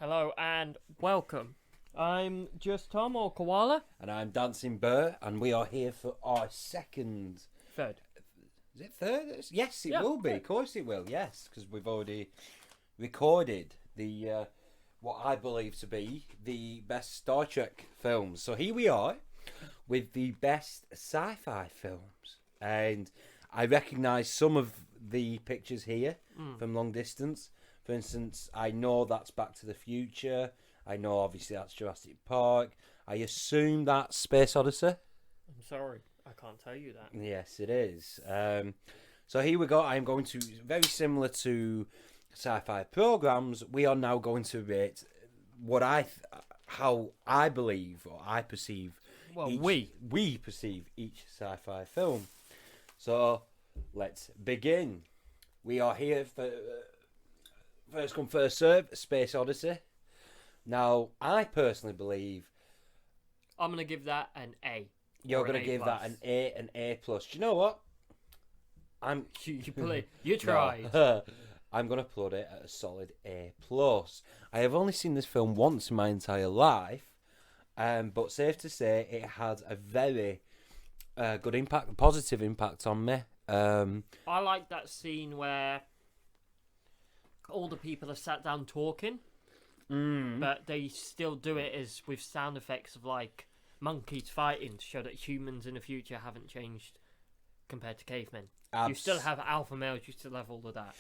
Hello and welcome. I'm just Tom or Koala. And I'm Dancing Burr, and we are here for our Third. Is it third? Yes, it Yeah, will be. third. Of course it will, yes, because we've already recorded the what I believe to be the best Star Trek films. So here we are with the best sci-fi films. And I recognise some of the pictures here from long distance. For instance, I know that's Back to the Future. I know, obviously, that's Jurassic Park. I assume that's Space Odyssey. I'm sorry, I can't tell you that. Yes, it is. So here we go. I'm going to, very similar to sci-fi programs, we are now going to rate how I believe or I perceive. Well, we perceive each sci-fi film. So let's begin. We are here for first come first serve. Space Odyssey. Now, I personally believe I'm going to give that an A. you're going to give that an A plus. Do you know what? You tried. No. I'm going to put it at a solid A plus. I have only seen this film once in my entire life, but safe to say it had a very good impact, a positive impact on me. I like that scene where all the people are sat down talking, but they still do it as with sound effects of like monkeys fighting to show that humans in the future haven't changed compared to cavemen. You still have alpha males, you still have all of that.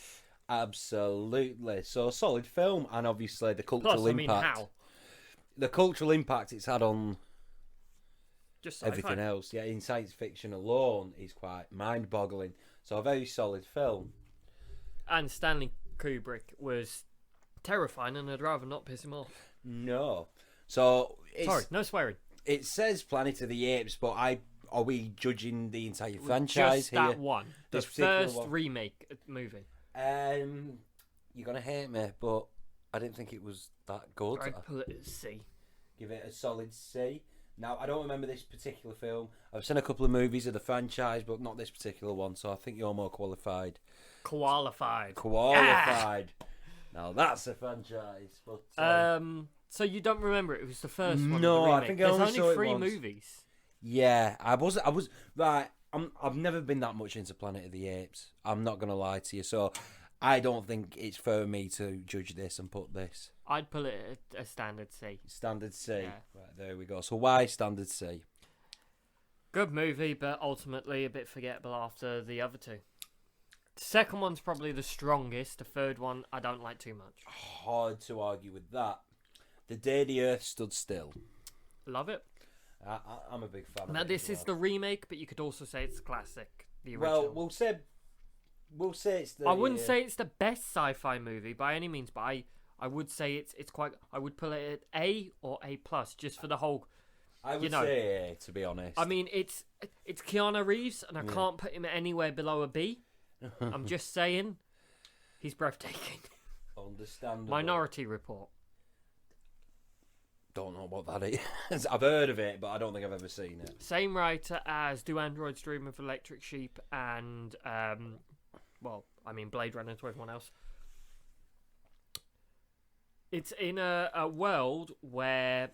Absolutely. So, solid film, and obviously the cultural impact. How? The cultural impact it's had on Just sci-fi. everything else. Yeah, in science fiction alone is quite mind-boggling. So, a very solid film. And Stanley Kubrick was terrifying, and I'd rather not piss him off. No. So, Sorry, no swearing. It says Planet of the Apes, but are we judging the entire franchise Just here? that one. The This particular first one? remake movie. You're gonna hate me, but I didn't think it was that good. I'd put it at C. Give it a solid C. Now, I don't remember this particular film. I've seen a couple of movies of the franchise, but not this particular one, so I think you're more qualified. Qualified. Now, that's a franchise. But, So you don't remember it? It was the first one. No, of the I remake. think I There's only only saw it three once. movies. Yeah, I was right. I've never been that much into Planet of the Apes. I'm not gonna lie to you. So I don't think it's for me to judge this and put this I'd put it at a standard C. standard C. Yeah. Right, there we go. So why standard C? Good movie, but ultimately a bit forgettable after the other two. The second one's probably the strongest. The third one I don't like too much. Hard to argue with that. The Day the Earth Stood Still. Love it. I'm a big fan. Now of it this as is well. the remake, but you could also say it's the classic, the original. Well, we'll say it's the. I wouldn't say it's the best sci-fi movie by any means, but I would say it's quite. I would put it at A or A plus, just for the whole. I would say A, to be honest. I mean, it's Keanu Reeves, and I can't put him anywhere below a B. I'm just saying, he's breathtaking. Understandable. Minority Report. Don't know what that is. I've heard of it, but I don't think I've ever seen it. Same writer as Do Androids Dream of Electric Sheep and Blade Runner to everyone else. It's in a world where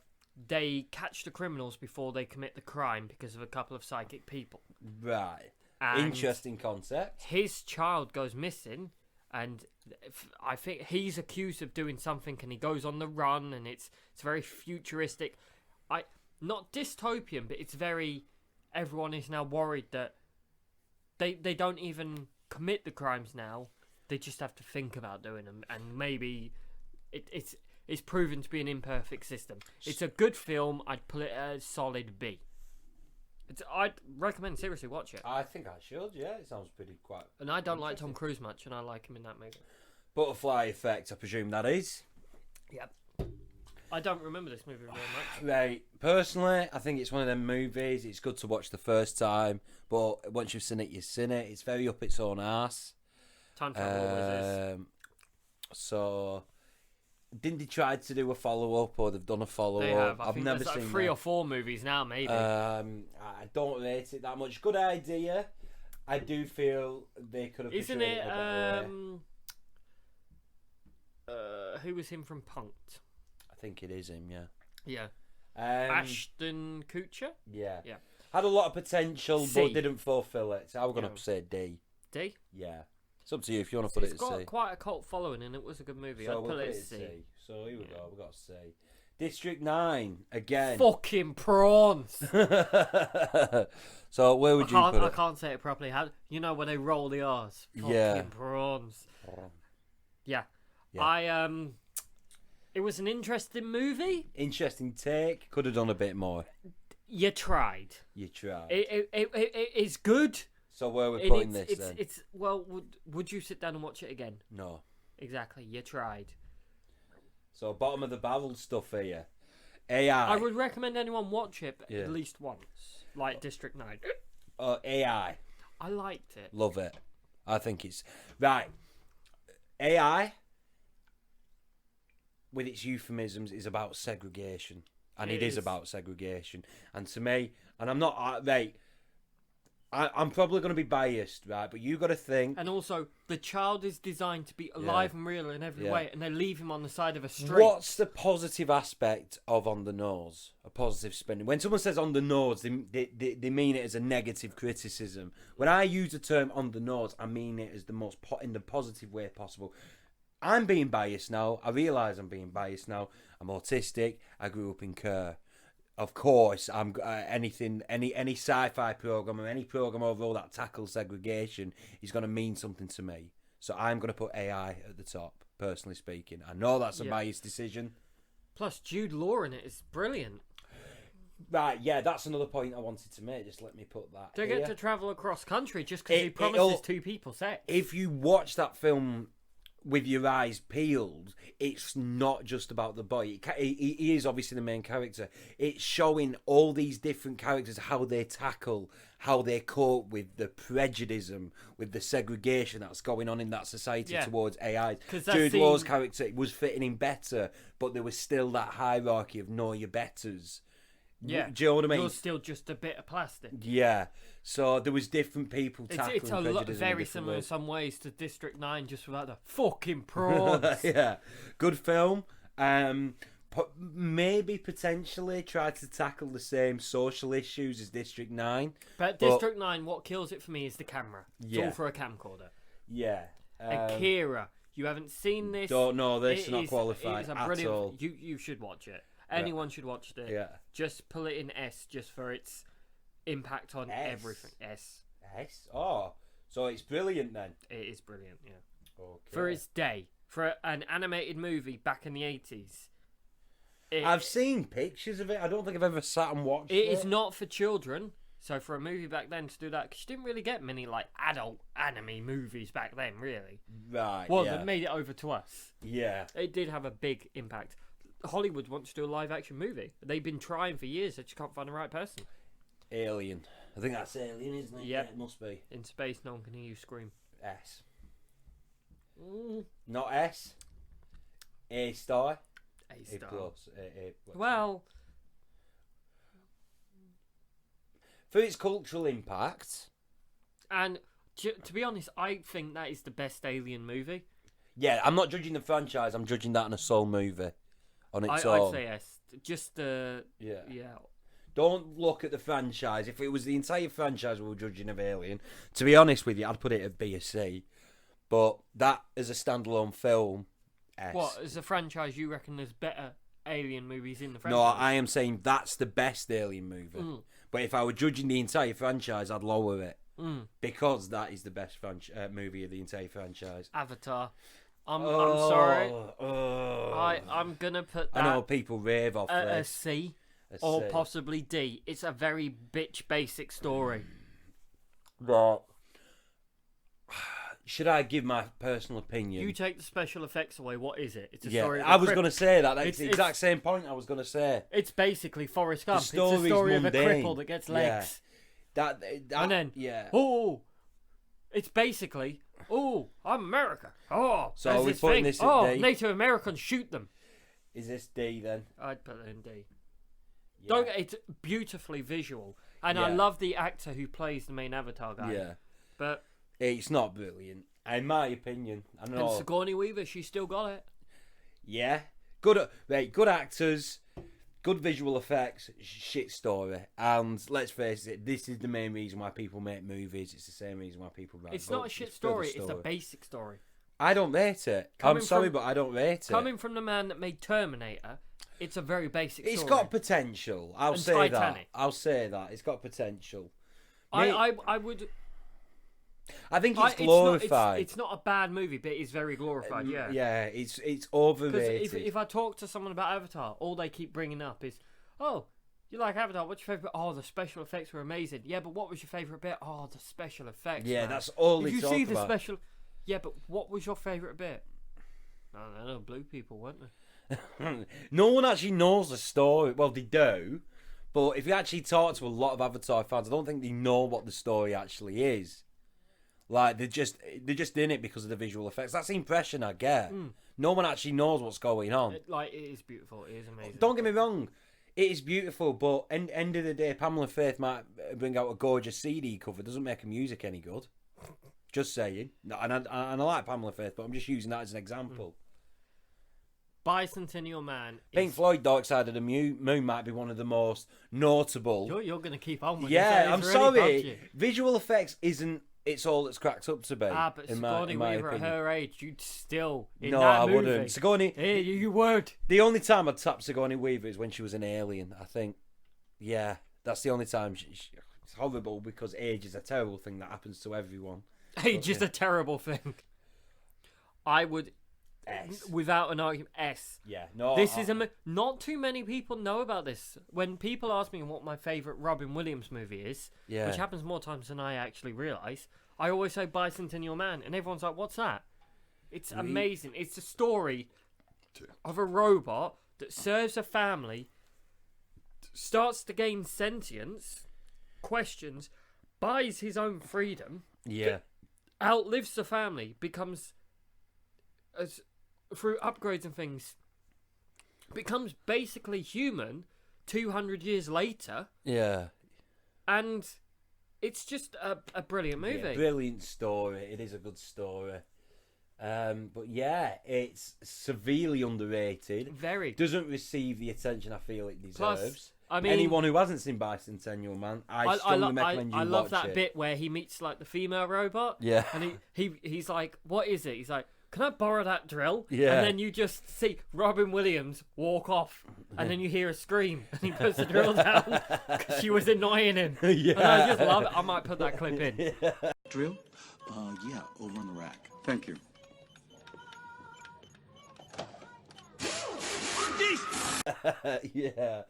they catch the criminals before they commit the crime because of a couple of psychic people. Right. And Interesting concept. his child goes missing, and I think he's accused of doing something, and he goes on the run, and it's very futuristic. Not dystopian, but it's very. Everyone is now worried that they don't even commit the crimes now. They just have to think about doing them, and maybe it's proven to be an imperfect system. It's a good film. I'd put it at a solid B. I'd recommend seriously watch it. I think I should, yeah. It sounds pretty quite. And I don't like Tom Cruise much, and I like him in that movie. Butterfly Effect, I presume that is. Yep. I don't remember this movie very much. Right. Personally, I think it's one of them movies. It's good to watch the first time, but once you've seen it, you've seen it. It's very up its own arse. Time travel always is. So, didn't they try to do a follow-up, or they've done a follow-up? They have. I've think never there's seen like 3 that. or 4 movies now, maybe. I don't rate it that much. Good idea. I do feel they could have. Isn't portrayed it? a better way. Who was him from Punk'd? think it is him. Yeah. Yeah. Um, Ashton Kutcher. Yeah. Yeah. Had a lot of potential, C. but didn't fulfill it. So I'm gonna Yeah. say D. D. Yeah. It's up to you if you want to put it It's at got C. quite a cult following, and it was a good movie. So I'd we'll put put it it at at C. C. So here we Yeah. go. We've got C. District 9 again. Fucking prawns. So where would you put I it? can't say it properly. How you know when they roll the R's? Fucking Yeah. prawns. Yeah. Yeah. It was an interesting movie. Interesting take. Could have done a bit more. You tried. You tried. It is good. So where are we putting it's, this it's, then? It's well. Would you sit down and watch it again? No. Exactly. You tried. So bottom of the barrel stuff here. AI. I would recommend anyone watch it Yeah. at least once, like District 9. AI. I liked it. Love it. I think it's right. AI, with its euphemisms, is about segregation, and it is about segregation. And to me, and I'm not right. I'm probably going to be biased, right? But you got to think. And also, the child is designed to be alive and real in every Yeah. way, and they leave him on the side of a street. What's the positive aspect of on the nose? A positive spin. When someone says on the nose, they mean it as a negative criticism. When I use the term on the nose, I mean it as the most in the positive way possible. I'm being biased now. I realise I'm being biased now. I'm autistic. I grew up in Kerr. Of course, I'm any sci-fi program or any program overall that tackles segregation is going to mean something to me. So I'm going to put AI at the top, personally speaking. I know that's a biased decision. Plus, Jude Law in it is brilliant. Right, yeah, that's another point I wanted to make. Just let me put that They here. get to travel across country just because he It'll- promises two people sex. If you watch that film with your eyes peeled, it's not just about the boy. He is obviously the main character. It's showing all these different characters, how they tackle, how they cope with the prejudice, with the segregation that's going on in that society towards AI. Jude Law's character was fitting in better, but there was still that hierarchy of know your betters. Yeah. Do you know what I mean? You're still just a bit of plastic. Yeah. So there was different people tackling It's a prejudice in very different similar in ways. some ways to District 9, just without the fucking prawns. Yeah, good film. Maybe potentially try to tackle the same social issues as District 9. But District 9, what kills it for me is the camera. It's Yeah. all for a camcorder. Yeah. Akira, you haven't seen this. Don't know this, It not is- qualified it is a at brilliant, all. You should watch it. Anyone should watch it. Yeah. Just pull it in S, just for its impact on S? everything. S. Yes. Oh, so it's brilliant then. It is brilliant, yeah. Okay. For its day. For an animated movie back in the 80s. I've seen pictures of it. I don't think I've ever sat and watched it. It is not for children. So for a movie back then to do that, because you didn't really get many like adult anime movies back then, really. Right. Well, yeah. that made it over to us. Yeah. It did have a big impact. Hollywood wants to do a live action movie. They've been trying for years. They just can't find the right person. Alien. I think that's Alien, isn't it? Yep. Yeah, it must be. In space, no one can hear you scream. S. Not S. A star. A A star. plus. Well, For its cultural impact. and to be honest, I think that is the best Alien movie. Yeah, I'm not judging the franchise. I'm judging that on a sole movie. On its I'd own. say yes. Just the Yeah. yeah. Don't look at the franchise. If it was the entire franchise we were judging of Alien, to be honest with you, I'd put it at B or C. But that as a standalone film, S. What as a franchise? You reckon there's better Alien movies in the No, franchise? I am saying that's the best Alien movie. But if I were judging the entire franchise, I'd lower it. Because that is the best movie of the entire franchise. Avatar. I'm sorry. Oh. I'm gonna put that I know people rave off at a this. C A or C. possibly D. It's a very bitch basic story. But should I give my personal opinion? You take the special effects away. What is it? It's a Yeah, story. Of I was crip- going to say that. That's It's- the exact same point I was going to say. It's basically Forrest Gump. It's story's a story of a mundane. cripple that gets Yeah. legs. That And then, yeah. oh, it's basically, oh, I'm America. Oh, So there's are we this putting thing. this at Oh, D? Native Americans, shoot them. Is this D then? I'd put it in D. Yeah. Don't. It's beautifully visual, and I Yeah. love the actor who plays the main Avatar guy. Yeah. But It's not brilliant, in my opinion. I and know. Sigourney Weaver, she still got it. Yeah. good actors, good visual effects, shit story. And let's face it, this is the main reason why people make movies. It's the same reason why people write It's books. not a shit story. It's a basic story. I don't rate it. I'm sorry, but I don't rate it. Coming from the man that made Terminator, it's a very basic story. It's got potential. I'll say Titanic. that. I'll say that. It's got potential. I would. I think it's glorified. It's not a bad movie, but it's very glorified. Yeah. Yeah, it's overrated. If I talk to someone about Avatar, all they keep bringing up is, "Oh, you like Avatar? What's your favorite? Oh, the special effects were amazing. Yeah, but what was your favorite bit? Oh, the special effects. Yeah, man. that's all they Did you talk see about. the special? Yeah, but what was your favorite bit? I don't know. Blue people, weren't they? No one actually knows the story. Well, they do, but if you actually talk to a lot of Avatar fans, I don't think they know what the story actually is. Like they're just in it because of the visual effects. That's the impression I get. No one actually knows what's going on. It is beautiful. It is amazing. Don't get me wrong, it is beautiful, but end of the day, Pamela Faith might bring out a gorgeous CD cover. Doesn't make her music any good. Just saying. And I like Pamela Faith, but I'm just using that as an example. Bicentennial Man. Pink Floyd, Dark Side of the Moon might be one of the most notable. You're going to keep on with yeah, this. I'm really sorry. Visual effects isn't. It's all that's cracked up to be. But Sigourney Weaver at her age, you'd still in no, that I movie. wouldn't. Sigourney. Hey, you would. The only time I'd tap Sigourney Weaver is when she was an alien. I think. Yeah, that's the only time. It's horrible because age is a terrible thing that happens to everyone. Age is a terrible thing. I would, without an argument, S. Yeah, no. This is not too many people know about this. When people ask me what my favourite Robin Williams movie is, which happens more times than I actually realise, I always say Bicentennial Man, and everyone's like, "What's that?" It's amazing. It's a story of a robot that serves a family, starts to gain sentience, questions, buys his own freedom. Yeah. Outlives the family, becomes, through upgrades and things, becomes basically human 200 years later. Yeah. And it's just a brilliant movie. Yeah, brilliant story. It is a good story. But yeah, it's severely underrated. Very. Doesn't receive the attention I feel it deserves. Plus, I mean, anyone who hasn't seen Bicentennial Man, I strongly recommend you watch it. I love that bit where he meets like the female robot. Yeah. And he's like, "What is it?" He's like, "Can I borrow that drill?" Yeah. And then you just see Robin Williams walk off, and then you hear a scream, and he puts the drill down because she was annoying him. Yeah. And I just love it. I might put that clip in. Yeah. Drill? Yeah, over on the rack. Thank you. Yeah.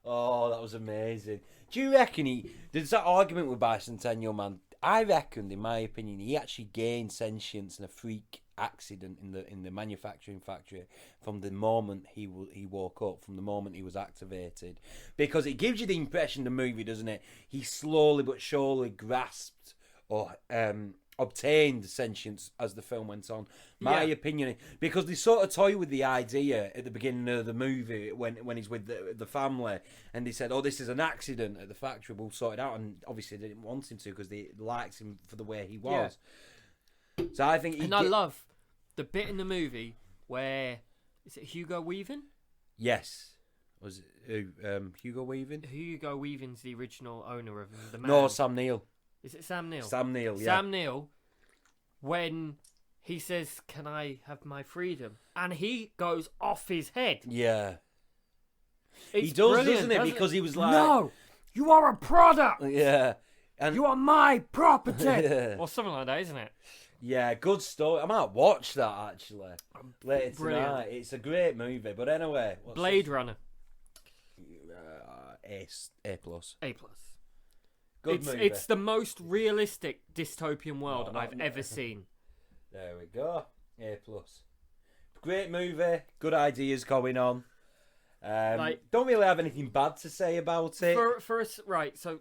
Oh, that was amazing. Do you reckon there's that argument with Bicentennial Man? I reckon, in my opinion, he actually gained sentience in a freak accident in the manufacturing factory from the moment he woke up, from the moment he was activated, because it gives you the impression, the movie, doesn't it? He slowly but surely grasped or obtained sentience as the film went on. My opinion, because they sort of toy with the idea at the beginning of the movie when he's with the family, and they said, "Oh, this is an accident at the factory. We'll sort it out." And obviously they didn't want him to because they liked him for the way he was. Yeah. So I think, I love the bit in the movie where is it Hugo Weaving? Yes. Was it Hugo Weaving? Hugo Weaving's the original owner of the man. No, Sam Neill. Is it Sam Neill? Sam Neill, yeah. Sam Neill, when he says, "Can I have my freedom?" and he goes off his head. Yeah. It's he does, brilliant, doesn't it? Because he was like, "No, you are a product. Yeah. And you are my property." Or something like that, isn't it? Yeah, good story. I might watch that actually later Brilliant. tonight. It's a great movie. But anyway, Blade Runner. A plus. A plus. Good movie. It's the most realistic dystopian world I've ever seen. There we go. A plus. Great movie. Good ideas going on. Don't really have anything bad to say about it. For us, right? So,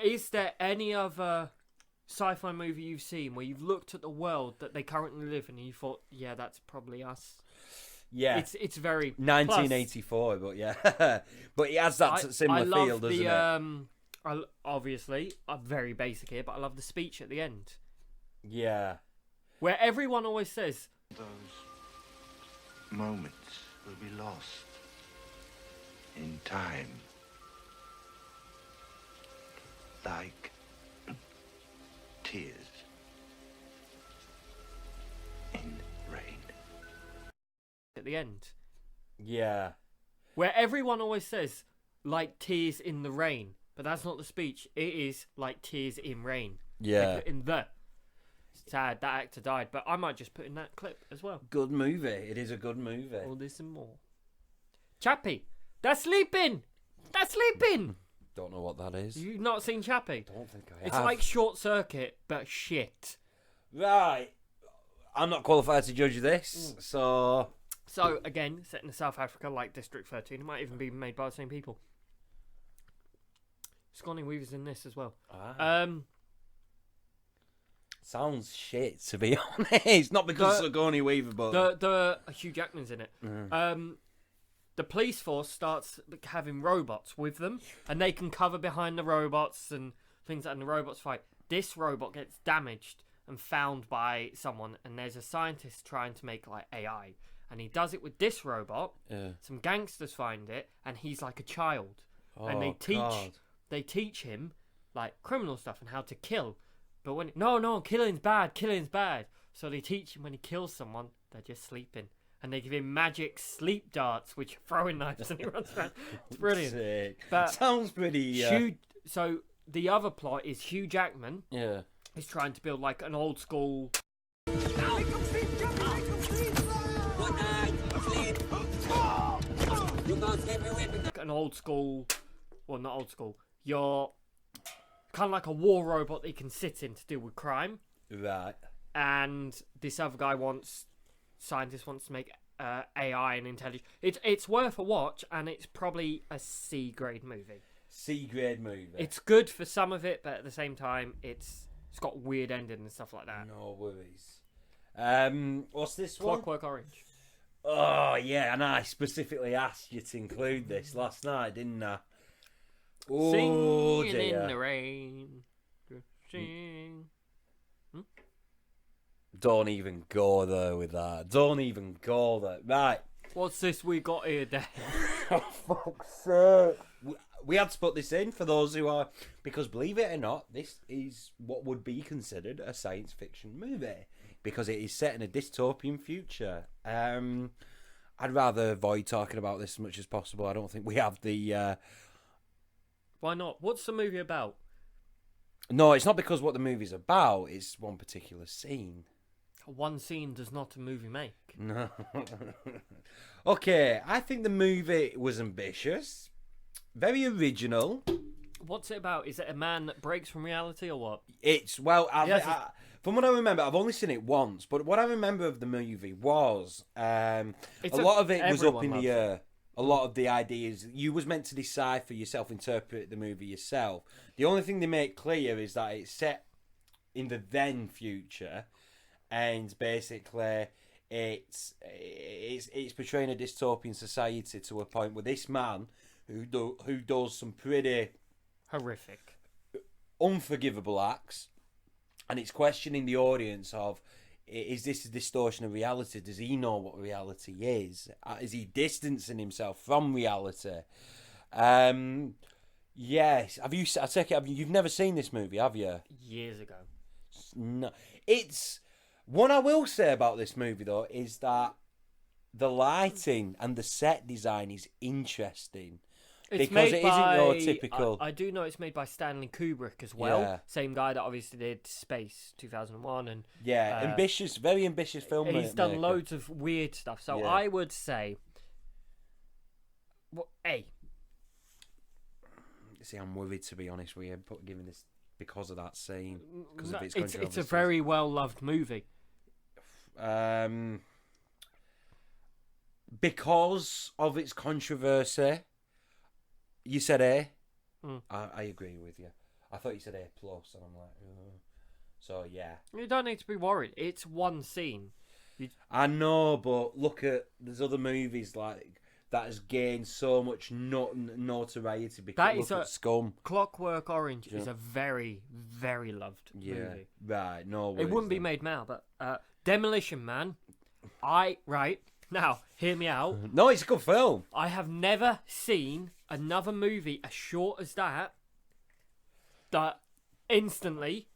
is there any other sci-fi movie you've seen where you've looked at the world that they currently live in and you thought, "Yeah, that's probably us"? Yeah, it's very 1984, but yeah, but it has that similar feel, doesn't it? Obviously, I'm very basic here, but I love the speech at the end. Yeah, where everyone always says those moments will be lost in time. Like tears in rain. At the end, Yeah. where everyone always says, like tears in the rain, but that's not the speech. It is like tears in rain. They Yeah. put in the. Sad that actor died, but I might just put in that clip as well. Good movie. It is a good movie. All this and more. Chappie, they're sleeping. They're sleeping. Don't know what that is. You've not seen Chappie? Don't think I It's have. like Short Circuit, but shit. Right. I'm not qualified to judge this, so... So, again, set in South Africa, like District 13. It might even be made by the same people. Sigourney Weaver's in this as well. Sounds shit, to be honest. Not because of Sigourney Weaver, but... Hugh Jackman's in it. The police force starts having robots with them, and they can cover behind the robots and things like that, and the robots fight. This robot gets damaged and found by someone, and there's a scientist trying to make like AI, and he does it with this robot. Some gangsters find it, and he's like a child, and they teach him like criminal stuff and how to kill. But when no, killing's bad. So they teach him when he kills someone, they're just sleeping. And they give him magic sleep darts, which are throwing knives, and he runs around. It's brilliant. Sick. But sounds pretty... So the other plot is Hugh Jackman is trying to build like an old school... An old school... Well, not old school. You're kind of like a war robot that you can sit in to deal with crime. Right. And this other guy scientist wants to make AI and intelligence. It's worth a watch, and it's probably a C grade movie. C grade movie. It's good for some of it, but at the same time, it's got weird ending and stuff like that. No worries. What's this one? Clockwork Orange. Oh yeah, and I specifically asked you to include this last night, didn't I? Oh, Singing dear. in the rain. Sing. Don't even go there with that. Don't even go there. Right. What's this we got here, Dave? Oh, fuck's sake. We had to put this in for those who are... Because believe it or not, this is what would be considered a science fiction movie. Because it is set in a dystopian future. I'd rather avoid talking about this as much as possible. I don't think we have the... Why not? What's the movie about? No, it's not because what the movie's about. It's one particular scene. One scene does not a movie make. No. Okay, I think the movie was ambitious. Very original. What's it about? Is it a man that breaks from reality or what? It's, well, Yes, from what I remember, I've only seen it once, but what I remember of the movie was a lot of it was up in the air. A lot of the ideas, you was meant to decide for yourself, interpret the movie yourself. The only thing they make clear is that it's set in the then future, and basically it's portraying a dystopian society to a point where this man who does some pretty Horrific. unforgivable acts, and it's questioning the audience of, is this a distortion of reality? Does he know what reality is? Is he distancing himself from reality? Yes. Have you? I take it. You've never seen this movie, have you? Years ago. No. It's what I will say about this movie though is that the lighting and the set design is interesting. It's Because made it isn't by, your typical... I do know it's made by Stanley Kubrick as well. Yeah. Same guy that obviously did Space 2001. And Yeah, ambitious, very ambitious film. he's done loads of weird stuff. So Yeah. I would say... Well, A. See, I'm worried, to be honest with you, giving this because of that scene. Because No, of its it's a controversies. very well-loved movie. Because of its controversy, you said A. Mm. I agree with you. I thought you said A plus, and I'm like, so yeah. You don't need to be worried. It's one scene. I know, but look at there's other movies like that has gained so much notoriety because That look is at Scum. Clockwork Orange Yeah. is a very, very loved movie. Right. No, It wouldn't be made now, but Demolition Man. Now, hear me out. No, it's a good film. I have never seen another movie as short as that instantly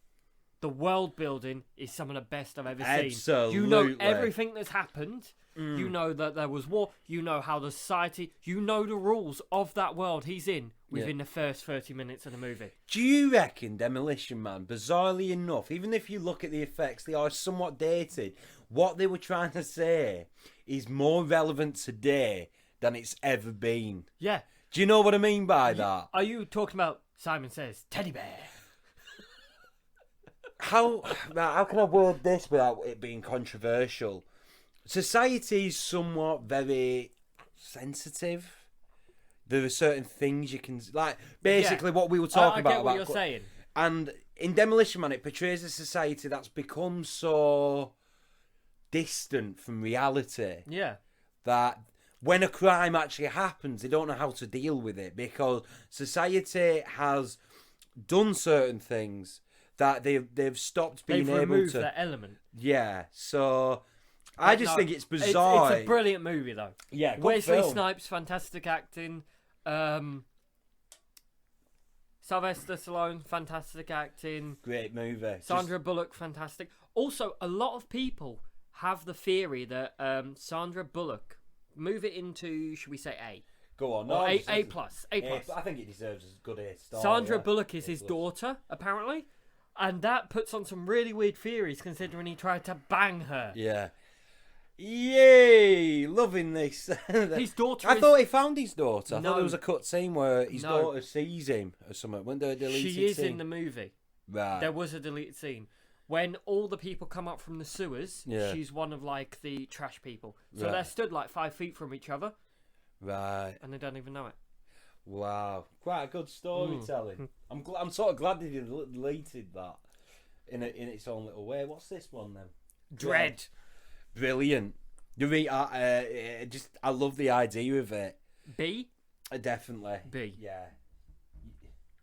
the world building is some of the best I've ever seen. Absolutely. You know everything that's happened. You know that there was war. You know how the society. You know the rules of that world he's in within the first 30 minutes of the movie. Do you reckon Demolition Man, bizarrely enough, even if you look at the effects, they are somewhat dated. What they were trying to say is more relevant today than it's ever been. Yeah. Do you know what I mean by that? Are you talking about Simon Says teddy bear? How can I word this without it being controversial? Society is somewhat very sensitive. There are certain things you can basically what we were talking about. I get what you're saying. And in Demolition Man, it portrays a society that's become so distant from reality. Yeah. That when a crime actually happens, they don't know how to deal with it because society has done certain things that they've stopped being They've able removed to. that element. Yeah, so I just think it's bizarre. It's a brilliant movie, though. Yeah, good Wesley film. Snipes, fantastic acting. Sylvester Stallone, fantastic acting. Great movie. Sandra Bullock, fantastic. Also, a lot of people have the theory that Sandra Bullock, move it into, should we say A? Go on. Or No, A plus. A plus. I think it deserves a good A star. Sandra yeah. Bullock is A his plus. daughter, apparently. And that puts on some really weird theories considering he tried to bang her. Yeah. Yay! Loving this. His daughter I thought he found his daughter. I No. thought there was a cut scene where his No. daughter sees him or something. When they deleted She is scene. in the movie. Right. There was a deleted scene. When all the people come up from the sewers, Yeah. she's one of like the trash people. So Right. they're stood like 5 feet from each other Right. and they don't even know it. Wow. Quite a good storytelling. I'm sort of glad they deleted that in its own little way. What's this one then? Dread. Brilliant. I love the idea of it. B? Definitely. B. Yeah.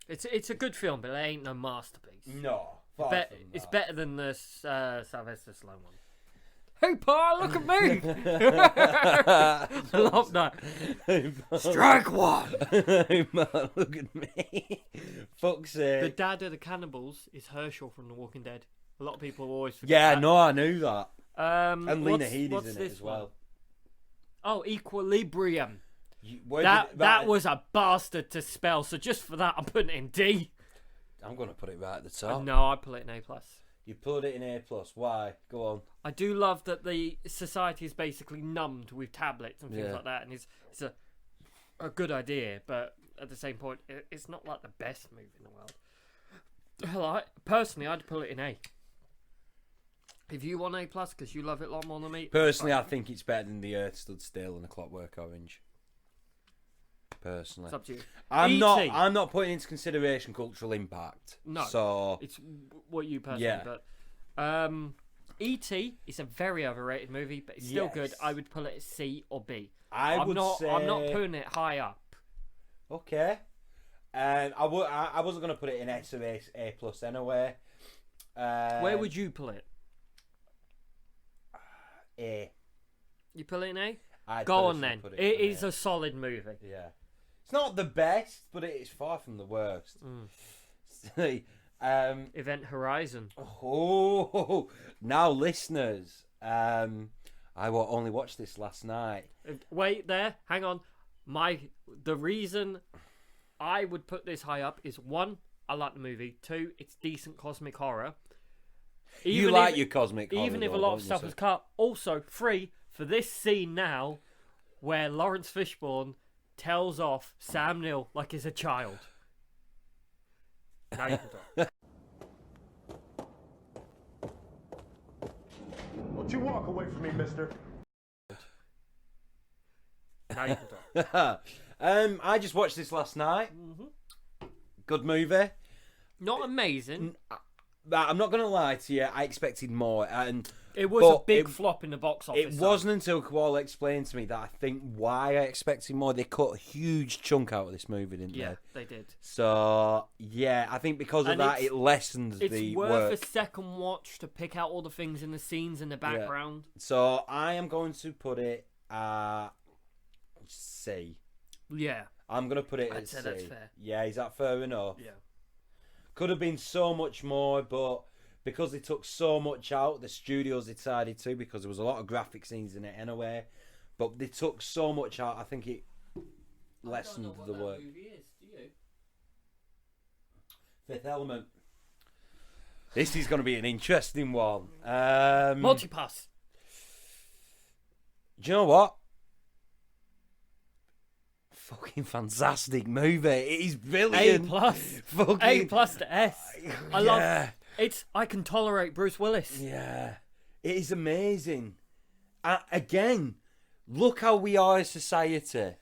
It's a good film, but it ain't no masterpiece. No. It's better than the Sylvester Stallone one. Hey, Pa, look at me! I love that. Strike one! Hey, man, look at me. Fuck's sake. The dad of the cannibals is Herschel from The Walking Dead. A lot of people always forget Yeah, that. no, I knew that. And Lena what's Headey's in it this as well. one? Oh, Equilibrium. Where That did it- was a bastard to spell, so just for that I'm putting it in D. I'm going to put it right at the top. No, I put it in A+. You put it in A+. Why? Go on. I do love that the society is basically numbed with tablets and things Yeah. like that, and it's a good idea, but at the same point, it's not like the best movie in the world. Personally, I'd put it in A. If you want A+, because you love it a lot more than me. Personally, I think it's better than The Earth Stood Still and A Clockwork Orange. Personally. It's up to you. I'm E.T.. not putting into consideration cultural impact. No. So It's what you personally, Yeah. but E.T. is a very overrated movie, but it's still good. Yes. I would put it at C or B. I'm not say putting it high up. okay. I wasn't going to put it in S or A plus anyway. Where would you put it? A? You put it in A? I'd Go on personally then. put It in is A. a solid movie. Yeah. It's not the best, but it is far from the worst. Event Horizon. Oh, now listeners, I only watched this last night. Wait there, hang on. The reason I would put this high up is 1, I like the movie. 2, it's decent cosmic horror. You like your cosmic horror, even if a though, lot don't of you, stuff sir? was cut. Also, 3, for this scene now, where Lawrence Fishburne tells off Sam Neill like he's a child. Now you can talk. Don't you walk away from me, mister. Now you can talk. I just watched this last night. Good movie. Not amazing. I'm not going to lie to you. I expected more, and It was a but big it- flop in the box office. it wasn't until Koala explained to me that I think why I expected more. They cut a huge chunk out of this movie, didn't Yeah, they? they did. So yeah, I think because of And that, it's- it lessens It's the worth work. a second watch to pick out all the things in the scenes in the background. So I am going to put it C. Yeah. I'm gonna put it I'd at say C. that's fair. Yeah, is that fair enough? Yeah. Could have been so much more, but because they took so much out, the studios decided to, because there was a lot of graphic scenes in it anyway. But they took so much out, I think it lessened the work. Movie is, do you? Fifth Element. This is going to be an interesting one. Multipass. Do you know what? Fucking fantastic movie. It is brilliant. A+. Fucking A+ to S. I love yeah. it's. I can tolerate Bruce Willis. Yeah. It is amazing. Again, look how we are as society.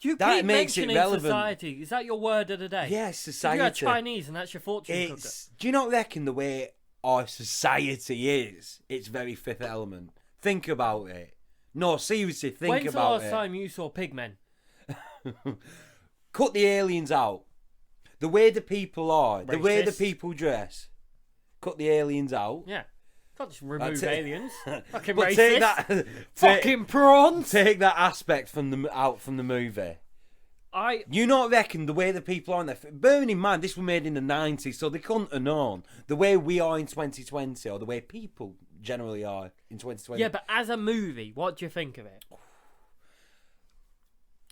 You That keep makes it mentioning relevant. society. Is that your word of the day? Yes, If society. you're Chinese and that's your fortune cooker. Do you not reckon the way our society is, it's very Fifth Element? Think about it. No, seriously, think When's the about last it. time you saw Pigmen? Cut the aliens out. The way the people are, the way the Racist. people dress. Cut the aliens out. Yeah. Can't just remove That's it. aliens. Fucking But racist. take that, Fucking prawns. take that aspect out from the movie. You not reckon the way the people are in there? Bearing in mind, this was made in the 90s, so they couldn't have known the way we are in 2020, or the way people generally are in 2020. Yeah, but as a movie, what do you think of it?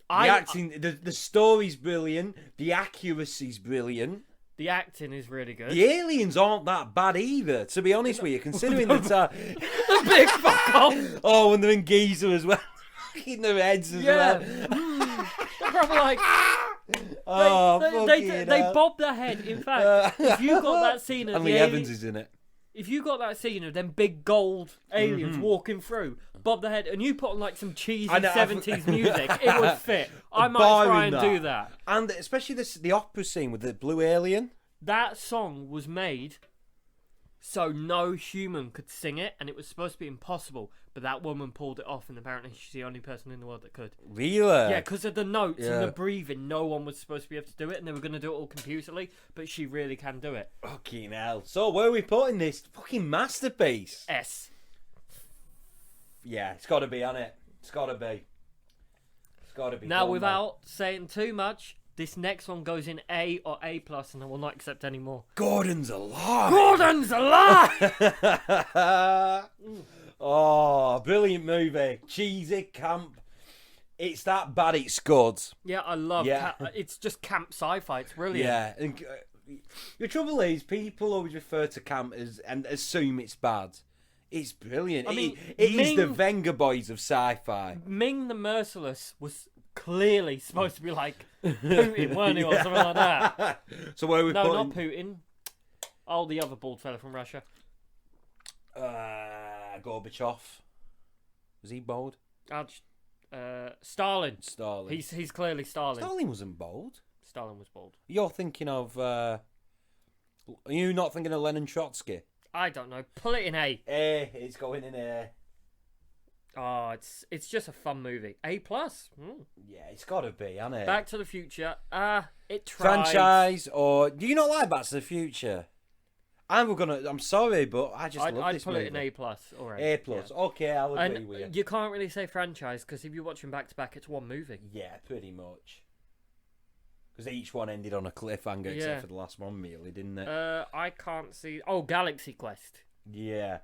The acting, the story's brilliant. The accuracy's brilliant. The acting is really good. The aliens aren't that bad either, to be honest with you, considering the time. The big fuck off. Oh, and they're in Giza as well. In their heads as Yeah. well. They're probably like, Oh, they bob their head. In fact, if you got that scene of And the Lee alien, Evans is in it. if you got that scene of them big gold aliens Mm-hmm. walking through, bob their head, and you put on like some cheesy I know, 70s music, it would fit. I might try Barring and do that. And especially the opera scene with the blue alien. That song was made so no human could sing it, and it was supposed to be impossible. But that woman pulled it off, and apparently she's the only person in the world that could. Really? Yeah, because of the notes Yeah. and the breathing, no one was supposed to be able to do it, and they were going to do it all computerly, but she really can do it. Fucking hell. So where are we putting this fucking masterpiece? S. Yeah, it's got to be, hasn't it? It's got to be. It's got to be. Now, Come on, without saying too much, this next one goes in A or A+, and I will not accept any more. Gordon's alive. Gordon's alive! Oh, brilliant movie. Cheesy, camp. It's that bad, it's good. Yeah, I love it's just camp sci-fi. It's brilliant. Yeah. And, the trouble is, people always refer to camp and assume it's bad. It's brilliant. I mean, it is the Ming- Venga Boys of sci-fi. Ming the Merciless was clearly supposed to be like Putin, weren't he, or something like that? So where are we No, putting? not Putin. Oh, the other bald fella from Russia. Gorbachev. Was he bald? Stalin. Stalin. He's clearly Stalin. Stalin wasn't bald. Stalin was bald. You're thinking of... are you not thinking of Lenin Trotsky? I don't know. Pull it in A. It's going in A. Oh, it's just a fun movie. A+. Yeah, it's got to be, hasn't it? Back to the Future. It tried. Franchise, or... Do you not like Back to the Future? I'm sorry, but I just love I'd this put movie. it in A+. All right. A+. Okay, I'll agree And with you. you can't really say franchise, because if you're watching back to back, it's one movie. Yeah, pretty much. Because each one ended on a cliffhanger, Yeah. except for the last one, really, didn't it? I can't see... Oh, Galaxy Quest. Yeah.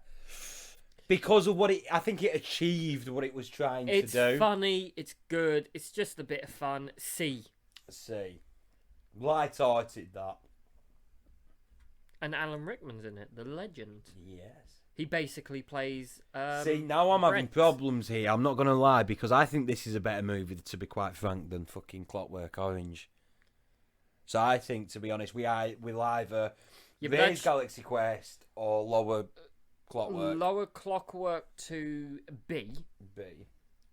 Because of I think it achieved what it was trying It's to do. funny. It's good. It's just a bit of fun. C. See. Light-hearted, that. And Alan Rickman's in it, the legend. Yes. He basically plays. See, now I'm having Brent. problems here. I'm not going to lie, because I think this is a better movie, to be quite frank, than fucking Clockwork Orange. So I think, to be honest, we'll either Yeah, but raise that's- Galaxy Quest or lower Clockwork. Lower Clockwork to B. B.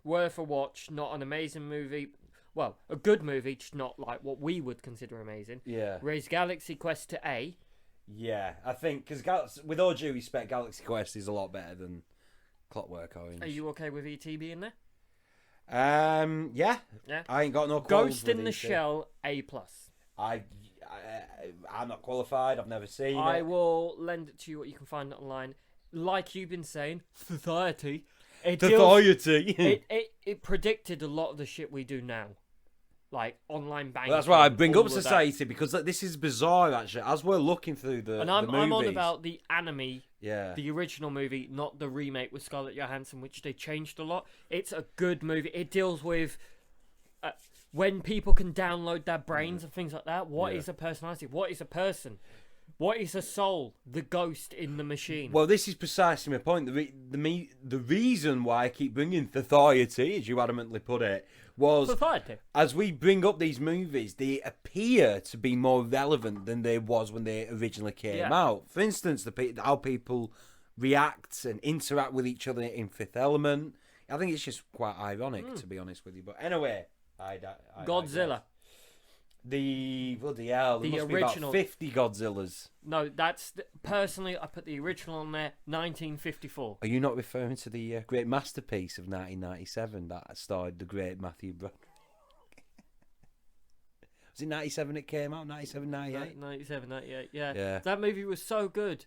Worth a watch. Not an amazing movie. Well, a good movie, just not like what we would consider amazing. Yeah. Raise Galaxy Quest to A. Yeah, I think, because with all due respect, Galaxy Quest is a lot better than Clockwork Orange. Are you okay with ET being there? Yeah. Yeah. I ain't got no qualms Ghost with in the ET. Shell A+. I'm not qualified. I've never seen I it. will lend it to you what you can find it online. Like you've been saying, Society. It Society. it predicted a lot of the shit we do now, like online banking. Well, that's why I bring all up of Society, because this is bizarre, actually. As we're looking through the And I'm on movies. about the anime, Yeah. the original movie, not the remake with Scarlett Johansson, which they changed a lot. It's a good movie. It deals with when people can download their brains and things like that. What is a personality? What is a person? What is a soul? The ghost in the machine. Well, this is precisely my point. The reason why I keep bringing Society, as you adamantly put it, was Society. as we bring up these movies, they appear to be more relevant than they was when they originally came out. For instance, how people react and interact with each other in Fifth Element. I think it's just quite ironic, to be honest with you. But anyway, I Godzilla. The bloody hell, there The must original. be about 50 Godzillas. No, personally, I put the original on there, 1954. Are you not referring to the great masterpiece of 1997 that starred the great Matthew Broderick? Was it 97 it came out? 97, 98? 97, 98, yeah. Yeah. That movie was so good.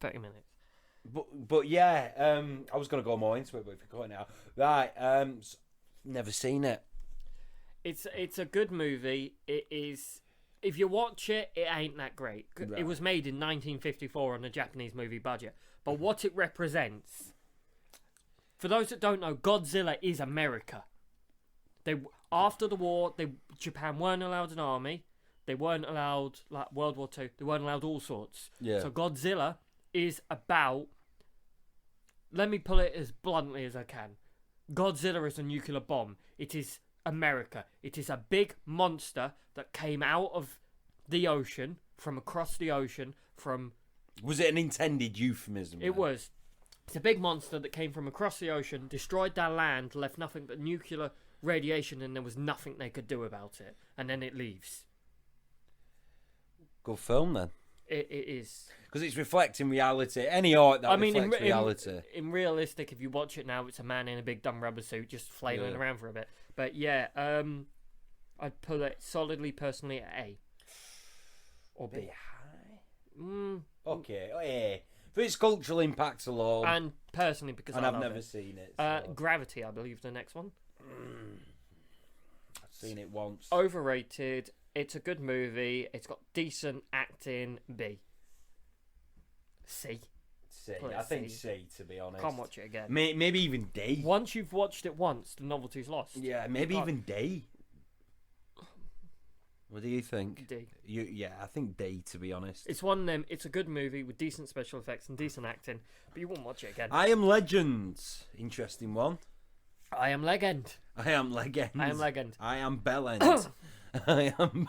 30 minutes. But yeah, I was going to go more into it, but if you're going now. Right, never seen it. It's a good movie. It is. If you watch it, it ain't that great. Right. It was made in 1954 on a Japanese movie budget. But what it represents, for those that don't know, Godzilla is America. After the war, Japan weren't allowed an army. They weren't allowed, like World War II, they weren't allowed all sorts. Yeah. So Godzilla is about, let me put it as bluntly as I can. Godzilla is a nuclear bomb. It is America. It is a big monster that came out of the ocean, from across the ocean, from... Was it an intended euphemism? It was. It's a big monster that came from across the ocean, destroyed their land, left nothing but nuclear radiation, and there was nothing they could do about it. And then it leaves. Good film, then. It is. Because it's reflecting reality. Any art that reflects reality. In realistic, if you watch it now, it's a man in a big dumb rubber suit just flailing around for a bit. But yeah, I'd put it solidly, personally, at A. Or B. Okay, A. For its cultural impact alone. And personally, because I've never seen it. So. Gravity, I believe, the next one. I've seen it once. Overrated. It's a good movie. It's got decent acting. B. C. I think C, to be honest. Can't watch it again. Maybe even D. Once you've watched it once, the novelty's lost. Yeah, maybe even D. What do you think? D. Yeah, I think D, to be honest. It's one of them. It's a good movie with decent special effects and decent acting, but you won't watch it again. I Am Legend. Interesting one. I Am Legend. I Am Legend. I Am Legend. I Am Bellend. I am.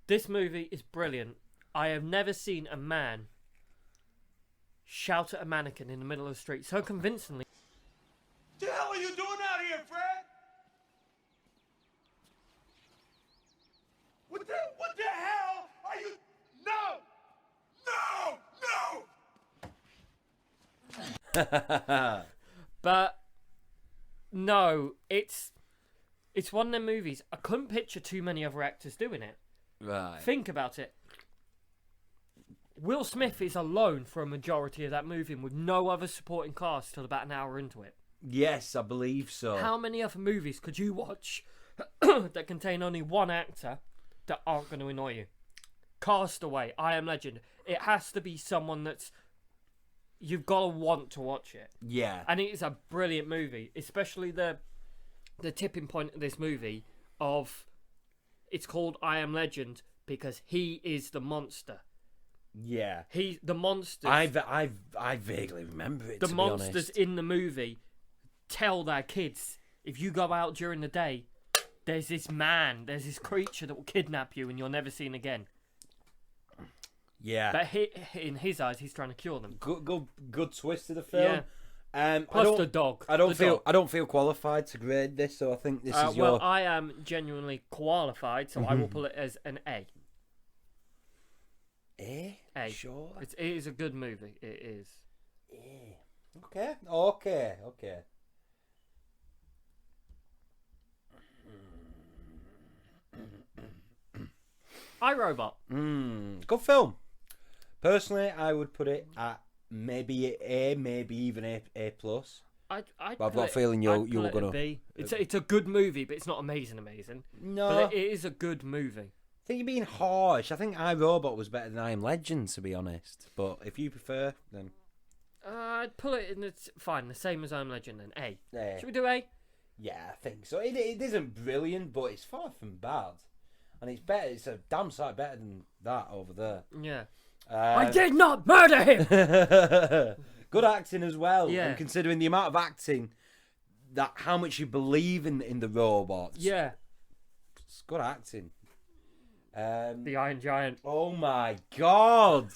This movie is brilliant. I have never seen a man shout at a mannequin in the middle of the street so convincingly. The hell are you doing out here, Fred? What the hell are you? No! But no, it's one of them movies. I couldn't picture too many other actors doing it. Right. Think about it. Will Smith is alone for a majority of that movie with no other supporting cast till about an hour into it. Yes, I believe so. How many other movies could you watch that contain only one actor that aren't going to annoy you? Castaway, I Am Legend. It has to be someone that's... You've got to want to watch it. Yeah. And it is a brilliant movie, especially the tipping point of this movie of... It's called I Am Legend because he is the monster. Yeah. The monsters... I vaguely remember it, The to monsters be honest. in the movie tell their kids, if you go out during the day, there's this creature that will kidnap you and you're never seen again. Yeah. But in his eyes, he's trying to cure them. Good twist to the film. Yeah. Plus the dog. I don't feel qualified to grade this, so I think this is your... Well, I am genuinely qualified, so I will put it as an A. A? A. Sure. It is a good movie. It is. A. Okay. iRobot. Good film. Personally, I would put it at maybe A, maybe even A plus. I'd But I've got a feeling you were going to gonna. B. It's a good movie, but it's not amazing. No, But it is a good movie. I think you're being harsh. I think iRobot was better than I Am Legend, to be honest. But if you prefer, then I'd pull it in. It's fine, the same as I'm Legend. Then A. A. Should we do A? Yeah, I think so. It isn't brilliant, but it's far from bad, and it's better. It's a damn sight better than that over there. Yeah. I did not murder him. Good acting as well. Yeah. And considering the amount of acting, that how much you believe in the robots. Yeah. It's good acting. The Iron Giant. Oh my god!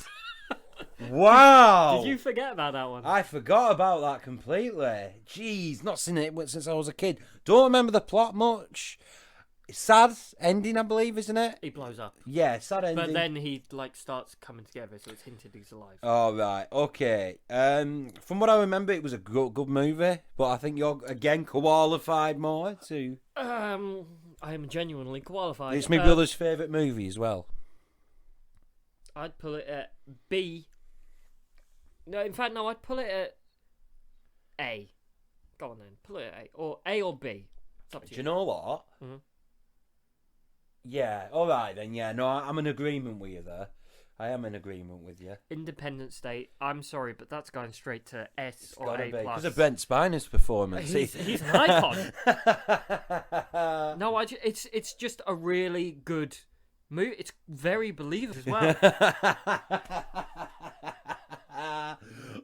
Wow! Did you forget about that one? I forgot about that completely. Jeez, not seen it since I was a kid. Don't remember the plot much. Sad ending, I believe, isn't it? He blows up. Yeah, sad ending. But then he starts coming together, so it's hinted he's alive. Oh, right. Okay. From what I remember, it was a good movie, but I think you're, again, qualified more to... I am genuinely qualified. It's my brother's favourite movie as well. I'd pull it at B. No, in fact, no, I'd pull it at A. Go on then, pull it at A. Or A or B. It's up to Do you. you know what? Mhm. Yeah, all right then. Yeah, no, I'm in agreement with you there. I am in agreement with you. Independence Day. I'm sorry, but that's going straight to S or Gotta A+. be because of Brent Spiner's performance. He's an icon. No, it's just a really good movie. It's very believable as well.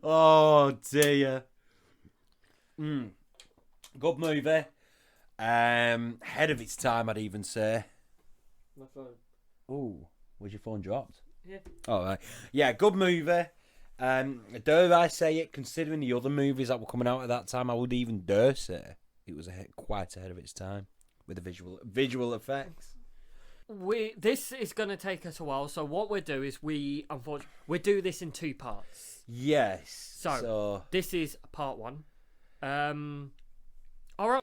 Oh dear. Good movie. Ahead of its time, I'd even say. My phone. Ooh, was your phone dropped? Yeah. All right. Yeah, good movie. Dare I say it? Considering the other movies that were coming out at that time, I would even dare say it was quite ahead of its time with the visual effects. This is going to take us a while, so what we'll do is we do this in 2 parts. Yes. So this is part 1. All right.